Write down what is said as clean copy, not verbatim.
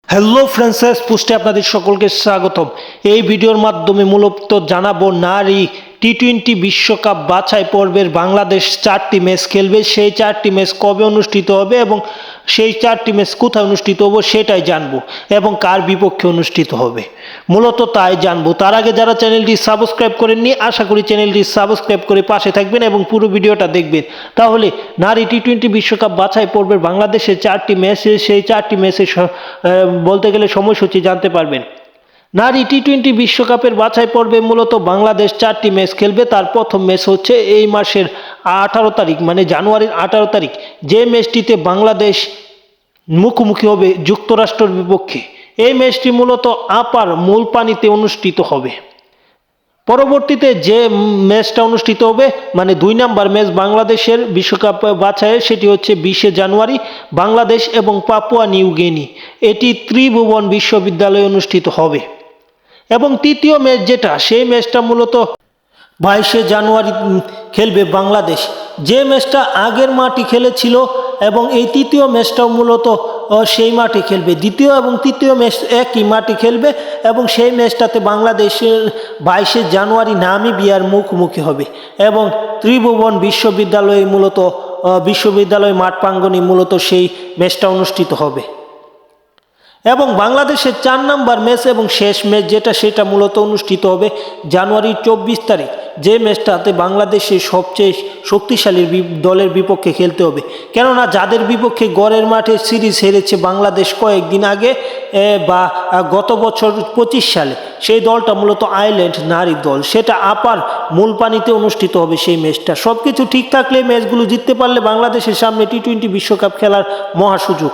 Hello friends, পোস্টে আপনাদের সকলকে স্বাগতম। এই ভিডিওর মাধ্যমে মূলত জানাবো নারী টি-20 বিশ্বকাপ বাছাই পর্বের বাংলাদেশ 4টি ম্যাচ খেলবে। সেই 4টি ম্যাচ কবে অনুষ্ঠিত হবে এবং সেই 4টি ম্যাচ কোথায় অনুষ্ঠিত হবে সেটাই জানবো, এবং কার বিপক্ষে অনুষ্ঠিত হবে মূলত তাই জানবো। তার আগে যারা চ্যানেলটি সাবস্ক্রাইব করেননি, আশা করি চ্যানেলটি সাবস্ক্রাইব করে পাশে থাকবেন এবং পুরো ভিডিওটা দেখবেন। তাহলে নারী টি-20 বিশ্বকাপ বাছাই পর্বের বাংলাদেশের 4টি ম্যাচে, সেই 4টি ম্যাচের বলতে গেলে সময়সূচি জানতে পারবেন। নারী টি-20 বিশ্বকাপের বাছাই পর্বে মূলত বাংলাদেশ 4টি ম্যাচ খেলবে। তার প্রথম ম্যাচ হচ্ছে এই মাসের 18 তারিখ, মানে জানুয়ারির 18 তারিখ, যে ম্যাচটিতে বাংলাদেশ মুখোমুখি হবে যুক্তরাষ্ট্রের বিপক্ষে। এই ম্যাচটি মূলত আপার মূল পানিতে অনুষ্ঠিত হবে। পরবর্তীতে যে ম্যাচটা অনুষ্ঠিত হবে, মানে 2 নম্বর ম্যাচ বাংলাদেশের বিশ্বকাপ বাছাইয়ের, সেটি হচ্ছে 20শে জানুয়ারি, বাংলাদেশ এবং পাপুয়া নিউ গিনি। এটি ত্রিভুবন বিশ্ববিদ্যালয়ে অনুষ্ঠিত হবে। এবং তৃতীয় ম্যাচ যেটা, সেই ম্যাচটা মূলত 22শে জানুয়ারি খেলবে বাংলাদেশ, যে ম্যাচটা আগের মাঠে খেলেছিল, এবং এই তৃতীয় ম্যাচটাও মূলত সেই মাঠে খেলবে। দ্বিতীয় এবং তৃতীয় ম্যাচ একই মাঠে খেলবে, এবং সেই ম্যাচটাতে বাংলাদেশের 22শে জানুয়ারি নামিবিয়ার মুখোমুখি হবে, এবং ত্রিভুবন বিশ্ববিদ্যালয়ে মূলত বিশ্ববিদ্যালয় মাঠ প্রাঙ্গণে মূলত সেই ম্যাচটা অনুষ্ঠিত হবে। এবং বাংলাদেশের 4 নম্বর ম্যাচ এবং শেষ ম্যাচ যেটা, সেটা মূলত অনুষ্ঠিত হবে জানুয়ারির 24 তারিখ, যে ম্যাচটাতে বাংলাদেশের সবচেয়ে শক্তিশালী দলের বিপক্ষে খেলতে হবে। কেননা যাদের বিপক্ষে গড়ের মাঠে সিরিজ হেরেছে বাংলাদেশ কয়েকদিন আগে বা গত বছর 25 সালে, সেই দলটা মূলত আয়ারল্যান্ড নারী দল, সেটা আপার মূল পানিতে অনুষ্ঠিত হবে সেই ম্যাচটা। সব কিছু ঠিক থাকলে, ম্যাচগুলো জিততে পারলে বাংলাদেশের সামনে টি-20 বিশ্বকাপ খেলার মহা সুযোগ।